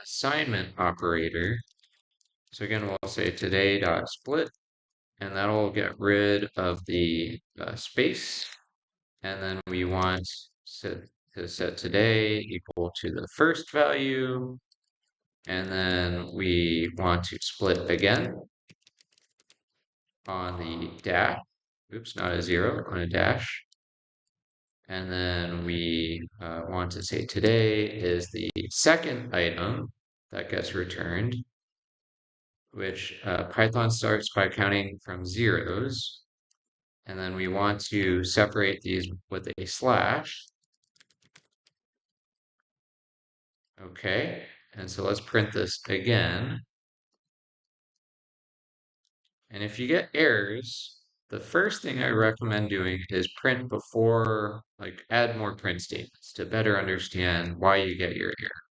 assignment operator. So again, we'll say today.split, and that'll get rid of the space. And then we want to set today equal to the first value. And then we want to split again on the dash. Oops, not a zero, on a dash. And then we want to say today is the second item that gets returned, which Python starts by counting from zeros. And then we want to separate these with a slash. Okay, and so let's print this again. And if you get errors, the first thing I recommend doing is print before, like add more print statements to better understand why you get your error.